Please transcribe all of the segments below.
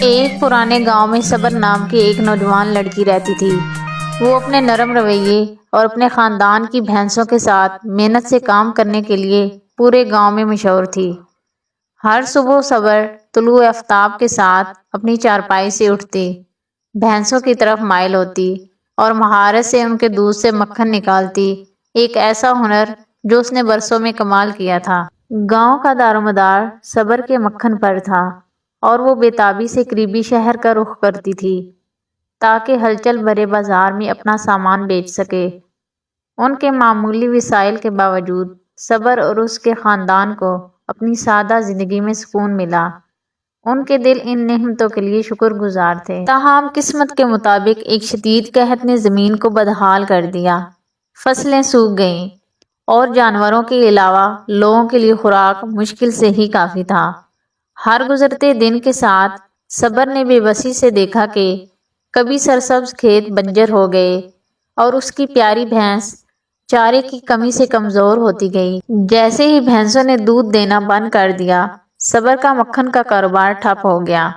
ایک پرانے گاؤں میں صبر نام کی ایک نوجوان لڑکی رہتی تھی۔ وہ اپنے نرم رویے اور اپنے خاندان کی بھینسوں کے ساتھ محنت سے کام کرنے کے لیے پورے گاؤں میں مشہور تھی۔ ہر صبح صبر طلوع آفتاب کے ساتھ اپنی چارپائی سے اٹھتی، بھینسوں کی طرف مائل ہوتی اور مہارت سے ان کے دودھ سے مکھن نکالتی، ایک ایسا ہنر جو اس نے برسوں میں کمال کیا تھا۔ گاؤں کا دار و مدار صبر کے مکھن پر تھا اور وہ بےتابی سے قریبی شہر کا رخ کرتی تھی تاکہ ہلچل بھرے بازار میں اپنا سامان بیچ سکے۔ ان کے معمولی وسائل کے باوجود صبر اور اس کے خاندان کو اپنی سادہ زندگی میں سکون ملا۔ ان کے دل ان نعمتوں کے لیے شکر گزار تھے۔ تاہم قسمت کے مطابق ایک شدید قحط نے زمین کو بدحال کر دیا۔ فصلیں سوکھ گئیں اور جانوروں کے علاوہ لوگوں کے لیے خوراک مشکل سے ہی کافی تھا۔ ہر گزرتے دن کے ساتھ صبر نے بے بسی سے دیکھا کہ کبھی سرسبز کھیت بنجر ہو گئے اور اس کی پیاری بھینس چارے کی کمی سے کمزور ہوتی گئی۔ جیسے ہی بھینسوں نے دودھ دینا بند کر دیا، صبر کا مکھن کا کاروبار ٹھپ ہو گیا۔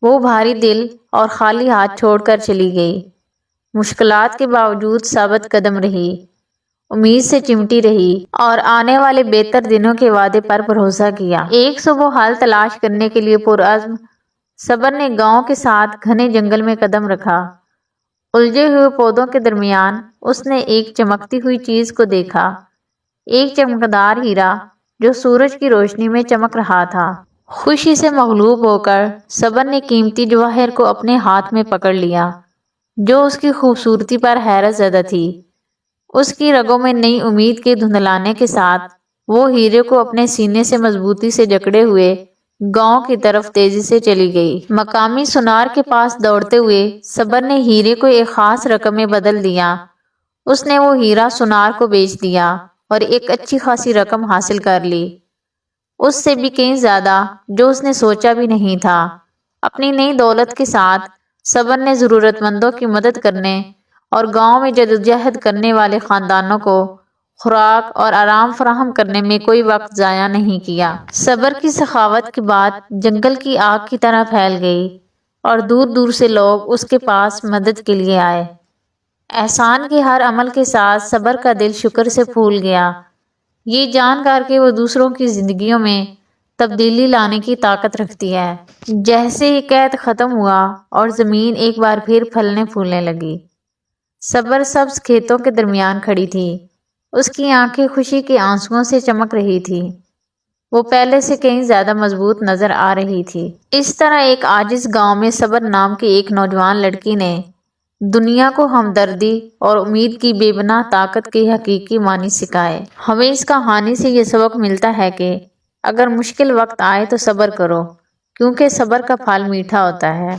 وہ بھاری دل اور خالی ہاتھ چھوڑ کر چلی گئی۔ مشکلات کے باوجود ثابت قدم رہی، امید سے چمٹی رہی اور آنے والے بہتر دنوں کے وعدے پر بھروسہ کیا۔ ایک صبح حل تلاش کرنے کے لیے پرعزم صبر نے گاؤں کے ساتھ گھنے جنگل میں قدم رکھا۔ الجھے ہوئے پودوں کے درمیان اس نے ایک چمکتی ہوئی چیز کو دیکھا، ایک چمکدار ہیرا جو سورج کی روشنی میں چمک رہا تھا۔ خوشی سے مغلوب ہو کر صبر نے قیمتی جواہر کو اپنے ہاتھ میں پکڑ لیا، جو اس کی خوبصورتی پر حیرت زدہ تھی۔ اس کی رگوں میں نئی امید کے دھندلانے کے ساتھ وہ ہیرے کو اپنے سینے سے مضبوطی سے جکڑے ہوئے گاؤں کی طرف تیزی سے چلی گئی۔ مقامی سونار کے پاس دوڑتے ہوئے صبر نے ہیرے کو ایک خاص رقم میں بدل دیا۔ اس نے وہ ہیرا سونار کو بیچ دیا اور ایک اچھی خاصی رقم حاصل کر لی، اس سے بھی کہیں زیادہ جو اس نے سوچا بھی نہیں تھا۔ اپنی نئی دولت کے ساتھ صبر نے ضرورت مندوں کی مدد کرنے اور گاؤں میں جدوجہد کرنے والے خاندانوں کو خوراک اور آرام فراہم کرنے میں کوئی وقت ضائع نہیں کیا۔ صبر کی سخاوت کی بات جنگل کی آگ کی طرح پھیل گئی اور دور دور سے لوگ اس کے پاس مدد کے لیے آئے۔ احسان کے ہر عمل کے ساتھ صبر کا دل شکر سے پھول گیا، یہ جان کر کے وہ دوسروں کی زندگیوں میں تبدیلی لانے کی طاقت رکھتی ہے۔ جیسے ہی قحط ختم ہوا اور زمین ایک بار پھر پھلنے پھولنے لگی، صبر سبز کھیتوں کے درمیان کھڑی تھی، اس کی آنکھیں خوشی کے آنسوؤں سے چمک رہی تھی، وہ پہلے سے کہیں زیادہ مضبوط نظر آ رہی تھی۔ اس طرح ایک عاجز گاؤں میں صبر نام کی ایک نوجوان لڑکی نے دنیا کو ہمدردی اور امید کی بے پناہ طاقت کے حقیقی معنی سکھائے۔ ہمیں اس کہانی سے یہ سبق ملتا ہے کہ اگر مشکل وقت آئے تو صبر کرو، کیونکہ صبر کا پھل میٹھا ہوتا ہے۔